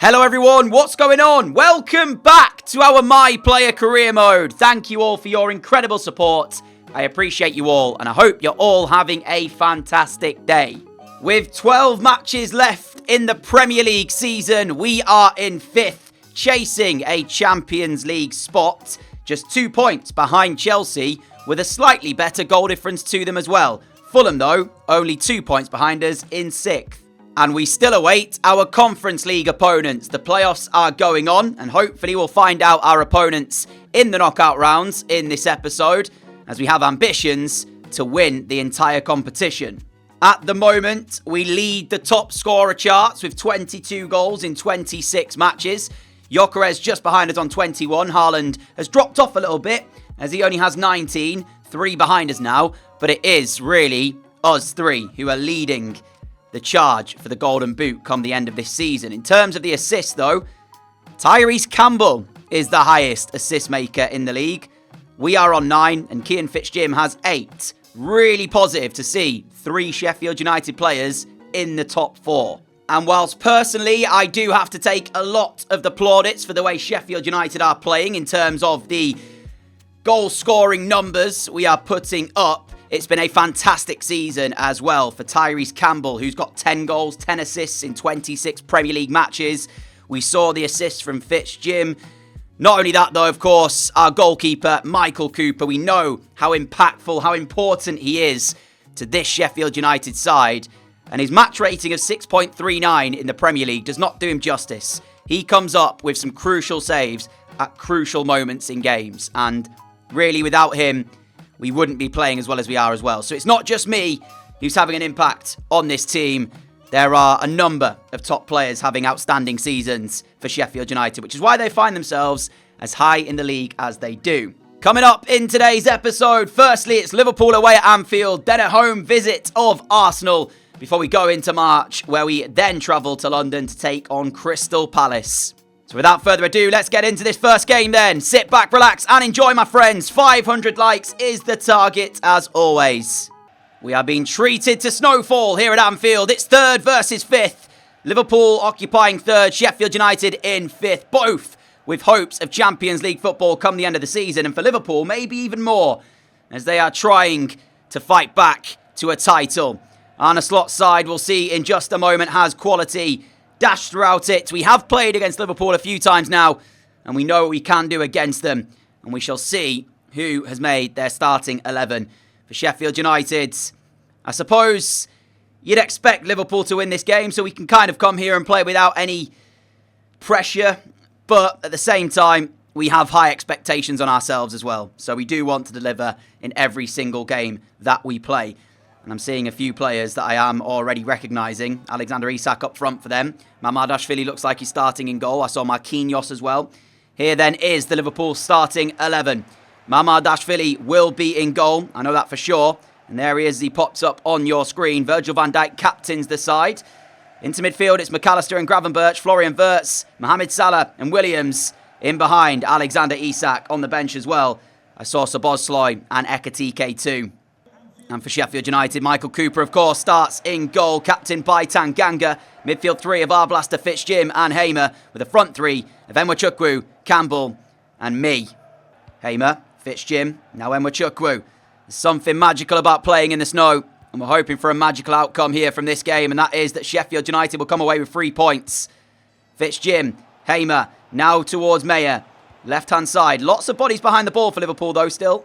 Hello everyone, what's going on? Welcome back to our My Player career mode. Thank you all for your incredible support. I appreciate you all and I hope you're all having a fantastic day. With 12 matches left in the Premier League season, we are in 5th, chasing a Champions League spot. Just 2 points behind Chelsea, with a slightly better goal difference to them as well. Fulham though, only 2 points behind us in 6th. And we still await our Conference League opponents. The playoffs are going on, and hopefully we'll find out our opponents in the knockout rounds in this episode, as we have ambitions to win the entire competition. At the moment, we lead the top scorer charts with 22 goals in 26 matches. Gyökeres just behind us on 21. Haaland has dropped off a little bit, as he only has 19. 3 behind us now, but it is really us 3 who are leading the charge for the Golden Boot come the end of this season. In terms of the assists though, Tyrese Campbell is the highest assist maker in the league. We are on 9 and Kieran Fitzgerald has 8. Really positive to see 3 Sheffield United players in the top 4. And whilst personally I do have to take a lot of the plaudits for the way Sheffield United are playing in terms of the goal scoring numbers we are putting up, it's been a fantastic season as well for Tyrese Campbell, who's got 10 goals, 10 assists in 26 Premier League matches. We saw the assists from Fitzgerald. Not only that though, of course, our goalkeeper, Michael Cooper, we know how impactful, how important he is to this Sheffield United side. And his match rating of 6.39 in the Premier League does not do him justice. He comes up with some crucial saves at crucial moments in games. And really, without him, we wouldn't be playing as well as we are as well. So it's not just me who's having an impact on this team. There are a number of top players having outstanding seasons for Sheffield United, which is why they find themselves as high in the league as they do. Coming up in today's episode, firstly, it's Liverpool away at Anfield, then a home visit of Arsenal, before we go into March, where we then travel to London to take on Crystal Palace. So without further ado, let's get into this first game then. Sit back, relax, and enjoy, my friends. 500 likes is the target, as always. We are being treated to snowfall here at Anfield. It's 3rd versus 5th. Liverpool occupying 3rd, Sheffield United in 5th. Both with hopes of Champions League football come the end of the season. And for Liverpool, maybe even more, as they are trying to fight back to a title. Arne Slot's side, we'll see in just a moment, has quality dash throughout it. We have played against Liverpool a few times now, and we know what we can do against them. And we shall see who has made their starting 11 for Sheffield United. I suppose you'd expect Liverpool to win this game, so we can kind of come here and play without any pressure. But at the same time, we have high expectations on ourselves as well. So we do want to deliver in every single game that we play. And I'm seeing a few players that I am already recognising. Alexander Isak up front for them. Mamardashvili looks like he's starting in goal. I saw Marquinhos as well. Here then is the Liverpool starting 11. Mamardashvili will be in goal. I know that for sure. And there he is. He pops up on your screen. Virgil van Dijk captains the side. Into midfield, it's McAllister and Gravenberch, Florian Wirtz, Mohamed Salah and Williams in behind. Alexander Isak on the bench as well. I saw Szoboszlai and Ekatike too. And for Sheffield United, Michael Cooper, of course, starts in goal, captained by Tanganga. Midfield 3 of Arblaster, Fitzgerald and Hamer, with a front 3 of Enwechukwu, Campbell and me. Hamer, Fitzgerald, now Enwechukwu. There's something magical about playing in the snow, and we're hoping for a magical outcome here from this game, and that is that Sheffield United will come away with 3 points. Fitzgerald, Hamer, now towards Meyer. Left-hand side, lots of bodies behind the ball for Liverpool though still.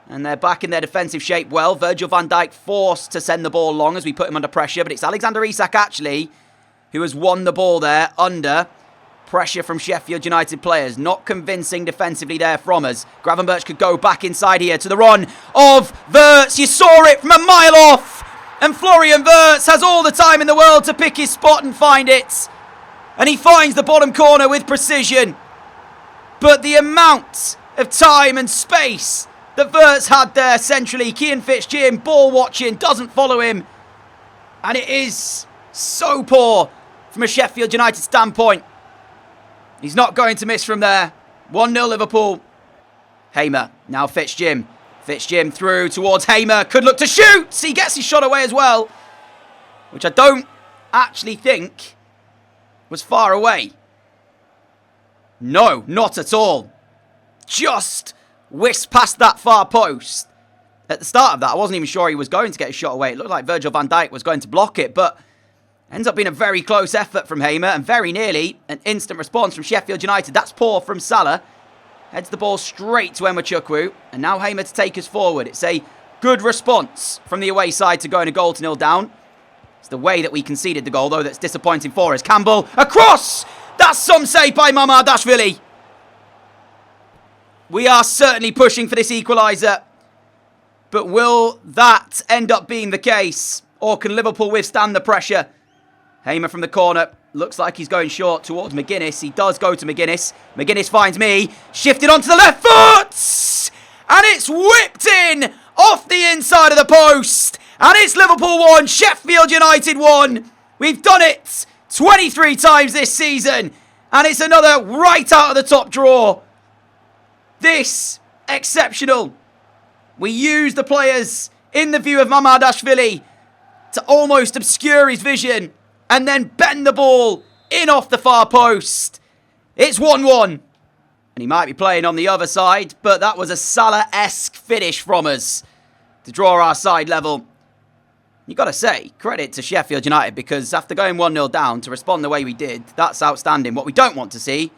And they're back in their defensive shape well. Virgil van Dijk forced to send the ball long as we put him under pressure. But it's Alexander Isak, actually, who has won the ball there under pressure from Sheffield United players. Not convincing defensively there from us. Gravenberch could go back inside here to the run of Wirtz. You saw it from a mile off. And Florian Wirtz has all the time in the world to pick his spot and find it. And he finds the bottom corner with precision. But the amount of time and space that Wirtz had there centrally, Kieran Fitzgerald ball watching, doesn't follow him. And it is so poor from a Sheffield United standpoint. He's not going to miss from there. 1-0 Liverpool. Hamer, now Fitzgerald. Fitzgerald through towards Hamer. Could look to shoot. He gets his shot away as well. Which I don't actually think was far away. No, not at all. Just whisked past that far post. At the start of that, I wasn't even sure he was going to get a shot away. It looked like Virgil van Dijk was going to block it, but ends up being a very close effort from Hamer, and very nearly an instant response from Sheffield United. That's poor from Salah. Heads the ball straight to Enwachukwu, and now Hamer to take us forward. It's a good response from the away side to going a goal to 0 down. It's the way that we conceded the goal, though, that's disappointing for us. Campbell, across! That's some save by Mamardashvili. We are certainly pushing for this equaliser. But will that end up being the case? Or can Liverpool withstand the pressure? Hamer from the corner. Looks like he's going short towards McGuinness. He does go to McGuinness. McGuinness finds me. Shifted onto the left foot! And it's whipped in off the inside of the post. And it's Liverpool 1, Sheffield United 1. We've done it 23 times this season. And it's another right out of the top drawer. This, exceptional. We use the players in the view of Mamardashvili to almost obscure his vision and then bend the ball in off the far post. It's 1-1. And he might be playing on the other side, but that was a Salah-esque finish from us to draw our side level. You've got to say, credit to Sheffield United, because after going 1-0 down, to respond the way we did, that's outstanding. What we don't want to see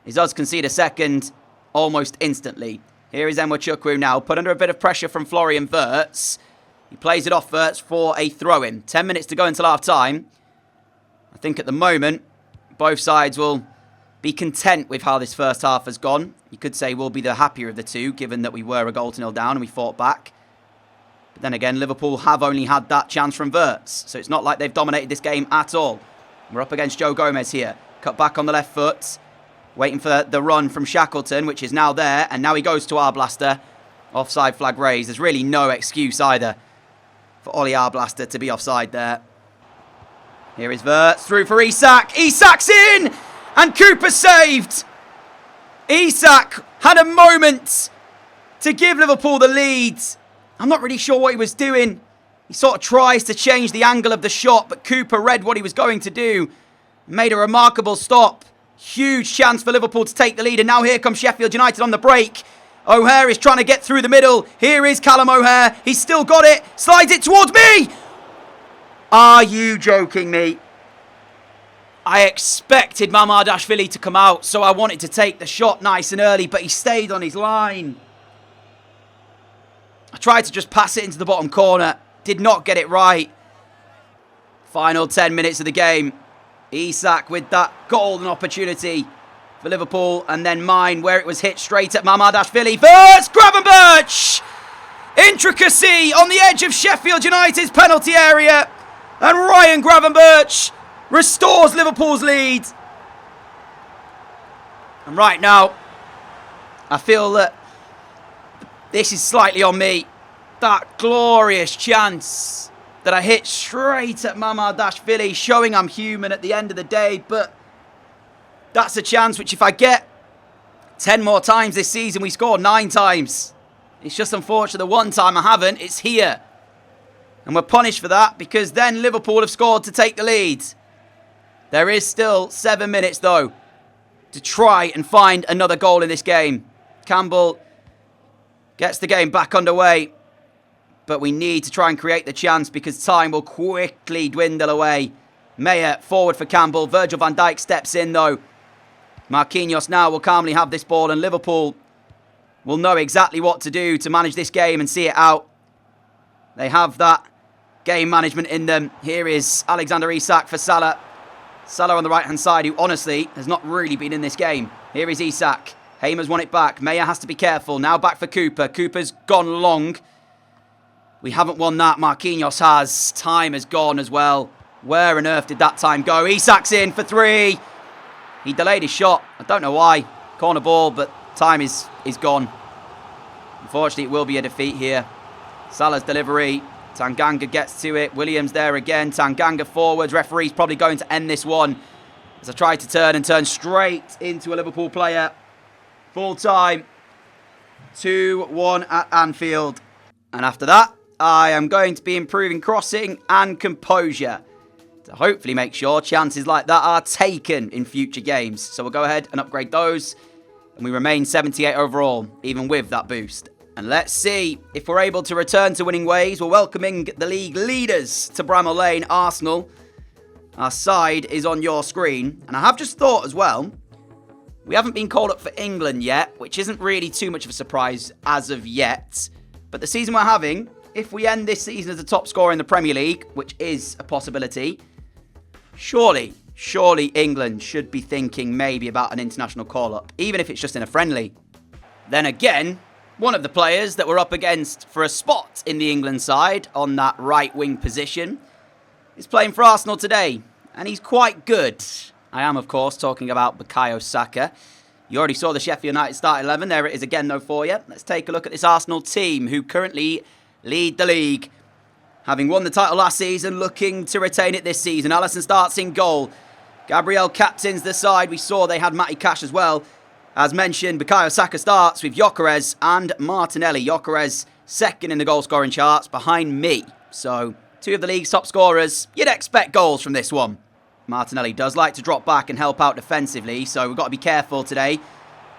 is us concede a second almost instantly. Here is Enwachukwu now, put under a bit of pressure from Florian Wirtz. He plays it off Wirtz for a throw-in. 10 minutes to go until half-time. I think at the moment, both sides will be content with how this first half has gone. You could say we'll be the happier of the two, given that we were a goal to 0 down and we fought back. But then again, Liverpool have only had that chance from Wirtz, so it's not like they've dominated this game at all. We're up against Joe Gomez here. Cut back on the left foot. Waiting for the run from Shackleton, which is now there. And now he goes to Arblaster. Offside flag raised. There's really no excuse either for Ollie Arblaster to be offside there. Here is Wirtz through for Isak. Isak's in! And Cooper saved. Isak had a moment to give Liverpool the lead. I'm not really sure what he was doing. He sort of tries to change the angle of the shot, but Cooper read what he was going to do. Made a remarkable stop. Huge chance for Liverpool to take the lead. And now here comes Sheffield United on the break. O'Hare is trying to get through the middle. Here is Callum O'Hare. He's still got it. Slides it towards me. Are you joking me? I expected Mamardashvili to come out, so I wanted to take the shot nice and early, but he stayed on his line. I tried to just pass it into the bottom corner. Did not get it right. Final 10 minutes of the game. Isak with that golden opportunity for Liverpool, and then mine where it was hit straight at Mamardashvili. Wirtz, Gravenberch! Intricacy on the edge of Sheffield United's penalty area, and Ryan Gravenberch restores Liverpool's lead. And right now, I feel that this is slightly on me. That glorious chance that I hit straight at Mamardashvili, showing I'm human at the end of the day. But that's a chance which, if I get 10 more times this season, we score 9 times. It's just unfortunate the one time I haven't, it's here. And we're punished for that, because then Liverpool have scored to take the lead. There is still 7 minutes, though, to try and find another goal in this game. Campbell gets the game back underway. But we need to try and create the chance, because time will quickly dwindle away. Meyer forward for Campbell. Virgil van Dijk steps in though. Marquinhos now will calmly have this ball, and Liverpool will know exactly what to do to manage this game and see it out. They have that game management in them. Here is Alexander Isak for Salah. Salah on the right hand side, who honestly has not really been in this game. Here is Isak. Hamer's won it back. Meyer has to be careful. Now back for Cooper. Cooper's gone long. We haven't won that. Marquinhos has. Time has gone as well. Where on earth did that time go? Isak's in for 3. He delayed his shot. I don't know why. Corner ball, but time is gone. Unfortunately, it will be a defeat here. Salah's delivery. Tanganga gets to it. Williams there again. Tanganga forwards. Referee's probably going to end this one. As I tried to turn straight into a Liverpool player. Full time. 2-1 at Anfield. And after that, I am going to be improving crossing and composure to hopefully make sure chances like that are taken in future games. So we'll go ahead and upgrade those. And we remain 78 overall, even with that boost. And let's see if we're able to return to winning ways. We're welcoming the league leaders to Bramall Lane, Arsenal. Our side is on your screen. And I have just thought as well, we haven't been called up for England yet, which isn't really too much of a surprise as of yet. But the season we're having, if we end this season as a top scorer in the Premier League, which is a possibility, surely England should be thinking maybe about an international call-up, even if it's just in a friendly. Then again, one of the players that we're up against for a spot in the England side on that right wing position is playing for Arsenal today, and he's quite good. I am, of course, talking about Bukayo Saka. You already saw the Sheffield United start 11. There it is again, though, for you. Let's take a look at this Arsenal team, who currently lead the league. Having won the title last season, looking to retain it this season. Alisson starts in goal. Gabriel captains the side. We saw they had Matty Cash as well. As mentioned, Bukayo Saka starts with Gyökeres and Martinelli. Gyökeres second in the goal-scoring charts behind me. So, two of the league's top scorers. You'd expect goals from this one. Martinelli does like to drop back and help out defensively, so we've got to be careful today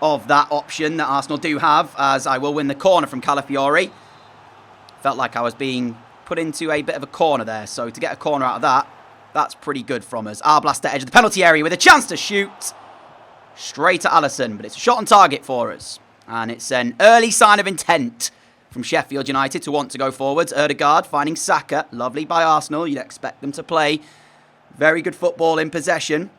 of that option that Arsenal do have, as I will win the corner from Calafiori. Felt like I was being put into a bit of a corner there, so to get a corner out of that, that's pretty good from us. Arblaster edge of the penalty area with a chance to shoot. Straight at Alisson, but it's a shot on target for us. And it's an early sign of intent from Sheffield United to want to go forwards. Ødegaard finding Saka. Lovely by Arsenal. You'd expect them to play very good football in possession.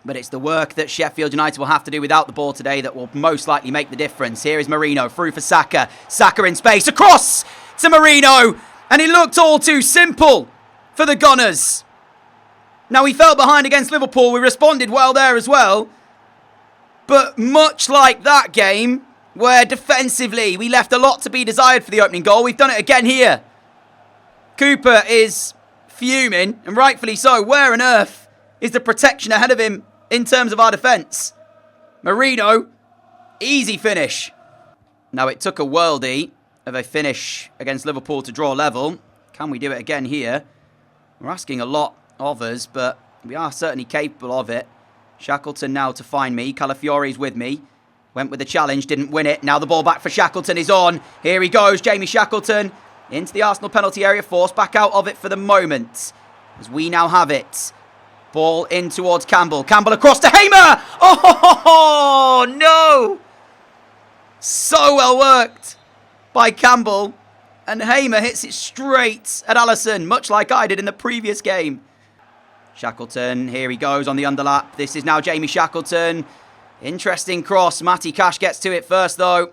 But it's the work that Sheffield United will have to do without the ball today that will most likely make the difference. Here is Marino through for Saka. Saka in space. Across to Marino. And it looked all too simple for the Gunners. Now, we fell behind against Liverpool. We responded well there as well. But much like that game, where defensively we left a lot to be desired for the opening goal, we've done it again here. Cooper is fuming, and rightfully so. Where on earth is the protection ahead of him in terms of our defence? Marino, easy finish. Now, it took a worldie of a finish against Liverpool to draw level. Can we do it again here? We're asking a lot of us, but we are certainly capable of it. Shackleton now to find me. Calafiori's with me. Went with the challenge, didn't win it. Now the ball back for Shackleton is on. Here he goes, Jamie Shackleton. Into the Arsenal penalty area, forced back out of it for the moment. As we now have it. Ball in towards Campbell. Campbell across to Hamer! Oh, no! So well worked by Campbell. And Hamer hits it straight at Alisson, much like I did in the previous game. Shackleton, here he goes on the underlap. This is now Jamie Shackleton. Interesting cross. Matty Cash gets to it first, though.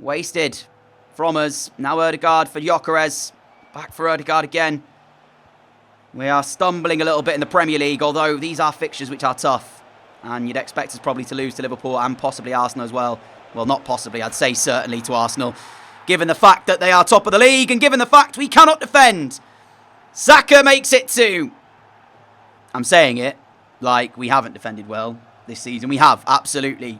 Wasted from us. Now Ødegaard for Gyökeres. Back for Ødegaard again. We are stumbling a little bit in the Premier League, although these are fixtures which are tough. And you'd expect us probably to lose to Liverpool and possibly Arsenal as well. Well, not possibly. I'd say certainly to Arsenal. Given the fact that they are top of the league and given the fact we cannot defend. Saka makes it 2. I'm saying it like we haven't defended well this season. We have, absolutely.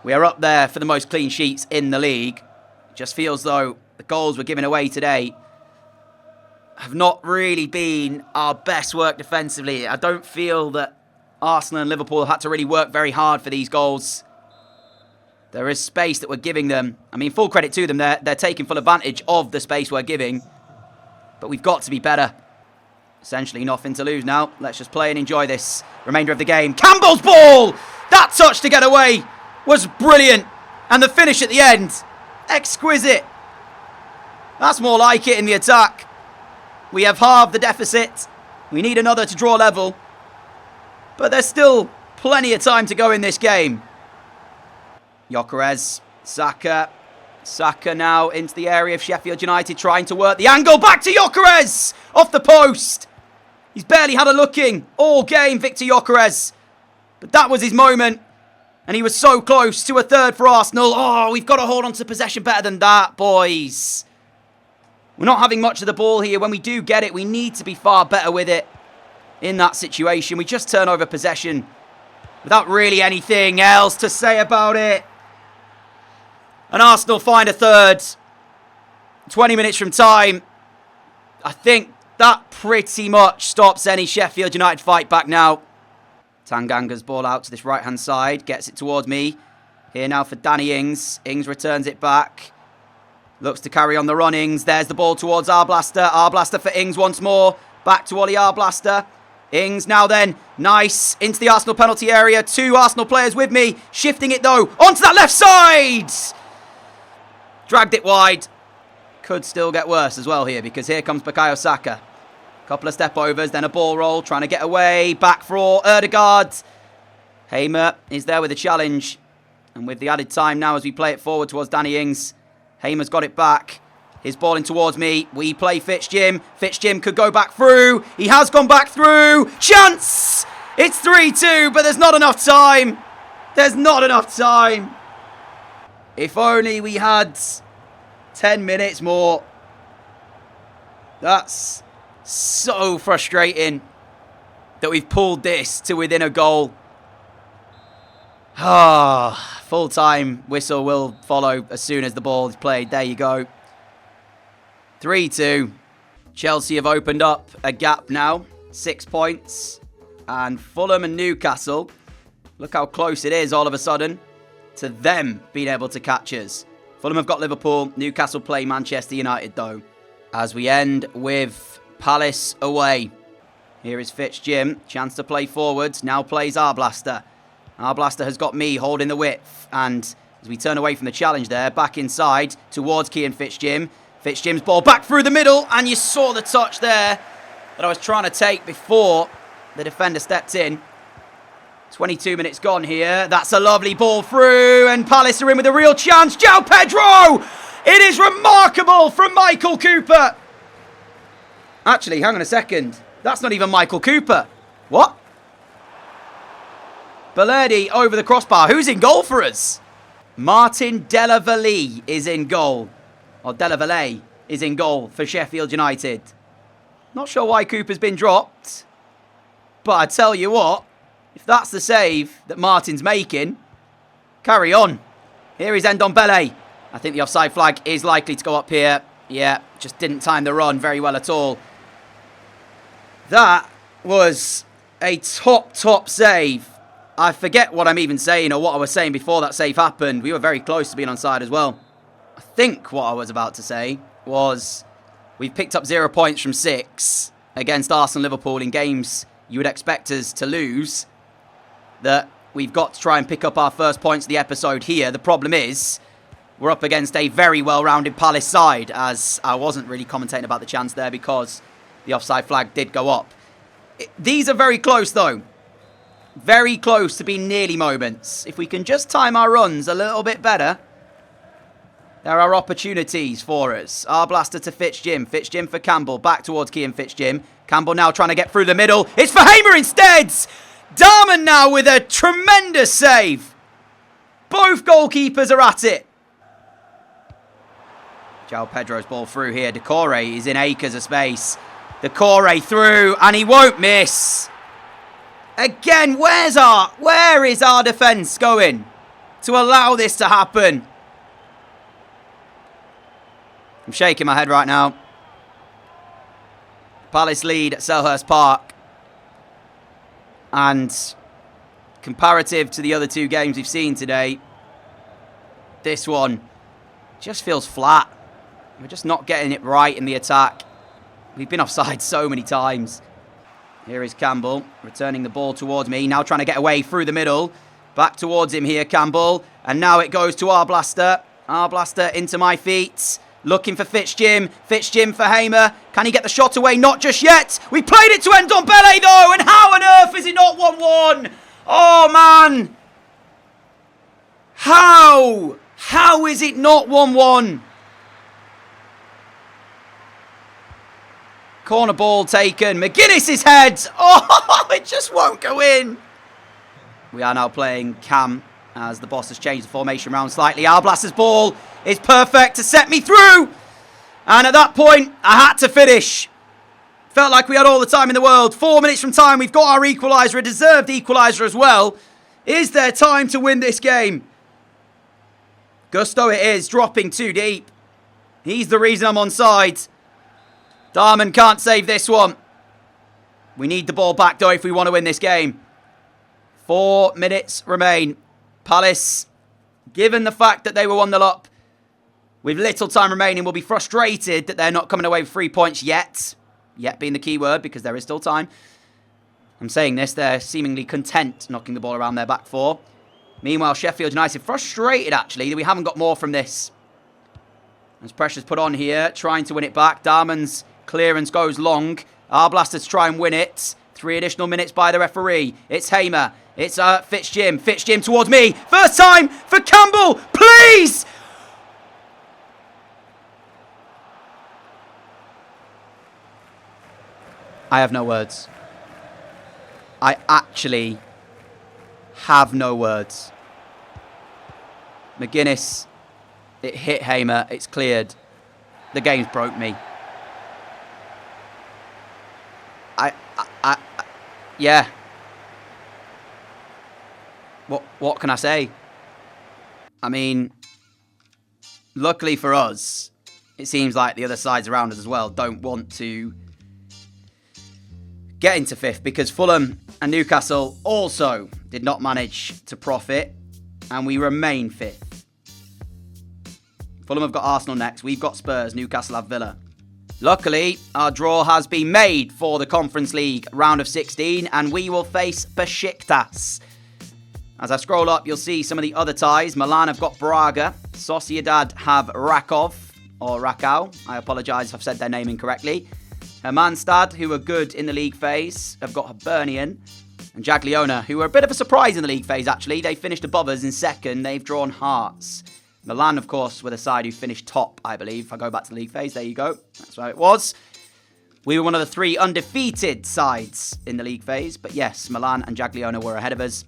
We are up there for the most clean sheets in the league. It just feels though the goals we're giving away today have not really been our best work defensively. I don't feel that Arsenal and Liverpool have had to really work very hard for these goals. There is space that we're giving them. I mean, full credit to them. They're taking full advantage of the space we're giving. But we've got to be better. Essentially nothing to lose now. Let's just play and enjoy this remainder of the game. Campbell's ball! That touch to get away was brilliant. And the finish at the end, exquisite. That's more like it in the attack. We have halved the deficit. We need another to draw level. But there's still plenty of time to go in this game. Gyökeres, Saka. Saka now into the area of Sheffield United, trying to work the angle. Back to Gyökeres! Off the post. He's barely had a look-in all game, Victor Gyökeres. But that was his moment. And he was so close to a third for Arsenal. Oh, we've got to hold on to possession better than that, boys. We're not having much of the ball here. When we do get it, we need to be far better with it in that situation. We just turn over possession without really anything else to say about it. And Arsenal find a third. 20 minutes from time. I think That pretty much stops any Sheffield United fight back now. Tanganga's ball out to this right-hand side. Gets it towards me. Here now for Danny Ings. Ings returns it back. Looks to carry on the run, Ings. There's the ball towards Arblaster. Arblaster for Ings once more. Back to Ollie Arblaster. Ings now then. Nice. Into the Arsenal penalty area. 2 Arsenal players with me. Shifting it though. Onto that left side. Dragged it wide. Could still get worse as well here because here comes Bukayo Saka. Couple of step overs, then a ball roll. Trying to get away. Back for Erdegaard. Hamer is there with a challenge. And with the added time now as we play it forward towards Danny Ings. Hamer's got it back. His ball in towards me. We play Fitzjim. Fitzjim could go back through. He has gone back through. Chance! It's 3-2, but there's not enough time. There's not enough time. If only we had 10 minutes more. That's so frustrating that we've pulled this to within a goal. Full-time whistle will follow as soon as the ball is played. There you go. 3-2. Chelsea have opened up a gap now. 6 points. And Fulham and Newcastle, look how close it is all of a sudden to them being able to catch us. Fulham have got Liverpool. Newcastle play Manchester United though. As we end with Palace away. Here is Fitzjim. Chance to play forwards. Now plays Arblaster. Arblaster has got me holding the width. And as we turn away from the challenge there, back inside towards Kian Fitzjim. Fitzjim's ball back through the middle. And you saw the touch there that I was trying to take before the defender stepped in. 22 minutes gone here. That's a lovely ball through. And Palace are in with a real chance. João Pedro! It is remarkable from Michael Cooper. Actually, hang on a second. That's not even Michael Cooper. What? Balerdi over the crossbar. Who's in goal for us? Martin Delavallee is in goal. Or Delavallee is in goal for Sheffield United. Not sure why Cooper's been dropped. But I tell you what, if that's the save that Martin's making, carry on. Here is Ndombele. I think the offside flag is likely to go up here. Yeah, just didn't time the run very well at all. That was a top save. I forget what I'm even saying or what I was saying before that save happened. We were very close to being onside as well. I think what I was about to say was we've picked up 0 points from 6 against Arsenal and Liverpool in games you would expect us to lose. That we've got to try and pick up our first points of the episode here. The problem is we're up against a very well-rounded Palace side, as I wasn't really commentating about the chance there because the offside flag did go up. These are very close though. Very close to being nearly moments. If we can just time our runs a little bit better, there are opportunities for us. Arblaster to Fitzjim. Fitzjim for Campbell. Back towards Kian Fitzjim. Campbell now trying to get through the middle. It's for Hamer instead! Darman now with a tremendous save. Both goalkeepers are at it. João Pedro's ball through here. Decore is in acres of space. Decore through, and he won't miss. Again, where is our defence going to allow this to happen? I'm shaking my head right now. Palace lead at Selhurst Park. And comparative to the other 2 games we've seen today, this one just feels flat. We're just not getting it right in the attack. We've been offside so many times. Here is Campbell, returning the ball towards me. Now trying to get away through the middle. Back towards him here, Campbell. And now it goes to Arblaster. Arblaster into my feet. Looking for Fitzjim. Fitzjim for Hamer. Can he get the shot away? Not just yet. We played it to Ndombele though. And how on earth is it not 1-1? Oh man. How? How is it not 1-1? Corner ball taken. McGuinness's head. Oh, it just won't go in. We are now playing Cam as the boss has changed the formation round slightly. Arblaster's ball is perfect to set me through. And at that point, I had to finish. Felt like we had all the time in the world. 4 minutes from time, we've got our equaliser, a deserved equaliser as well. Is there time to win this game? Gusto it is, dropping too deep. He's the reason I'm onside. Darman can't save this one. We need the ball back, though, if we want to win this game. 4 minutes remain. Palace, given the fact that they were 1-0 up, with little time remaining, will be frustrated that they're not coming away with 3 points yet. Yet being the key word, because there is still time. I'm saying this, they're seemingly content knocking the ball around their back four. Meanwhile, Sheffield United frustrated, actually, that we haven't got more from this. As pressure's put on here, trying to win it back. Darman's clearance goes long. Our blasters try and win it. 3 additional minutes by the referee. It's Hamer. It's Fitzjim. Fitzjim towards me. First time for Campbell. Please! I have no words. I actually have no words. McGuinness. It hit Hamer. It's cleared. The game's broke me. Yeah. What can I say? I mean, luckily for us, it seems like the other sides around us as well don't want to get into 5th, because Fulham and Newcastle also did not manage to profit, and we remain 5th. Fulham have got Arsenal next. We've got Spurs. Newcastle have Villa. Luckily, our draw has been made for the Conference League round of 16, and we will face Besiktas. As I scroll up, you'll see some of the other ties. Milan have got Braga. Sociedad have Rakov, or Rakau. I apologise if I've said their name incorrectly. Hermannstad, who are good in the league phase, have got Hibernian. And Jagiellona, who were a bit of a surprise in the league phase, actually. They finished above us in second. They've drawn Hearts. Milan, of course, were the side who finished top, I believe. If I go back to the league phase, there you go. That's how it was. We were one of the 3 undefeated sides in the league phase. But yes, Milan and Jagiellona were ahead of us.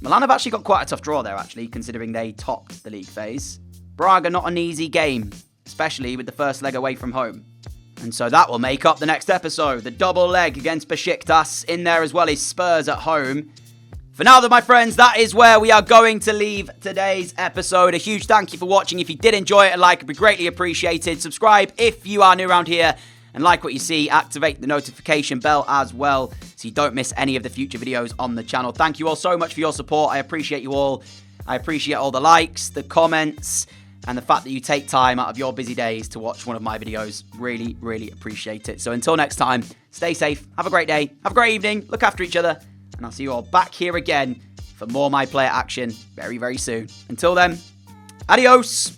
Milan have actually got quite a tough draw there, actually, considering they topped the league phase. Braga, not an easy game, especially with the first leg away from home. And so that will make up the next episode. The double leg against Besiktas. In there as well is Spurs at home. For now, though, my friends, that is where we are going to leave today's episode. A huge thank you for watching. If you did enjoy it, a like would be greatly appreciated. Subscribe if you are new around here and like what you see. Activate the notification bell as well so you don't miss any of the future videos on the channel. Thank you all so much for your support. I appreciate you all. I appreciate all the likes, the comments, and the fact that you take time out of your busy days to watch one of my videos. Really, really appreciate it. So until next time, stay safe, have a great day, have a great evening, look after each other, and I'll see you all back here again for more My Player action very, very soon. Until then, adios!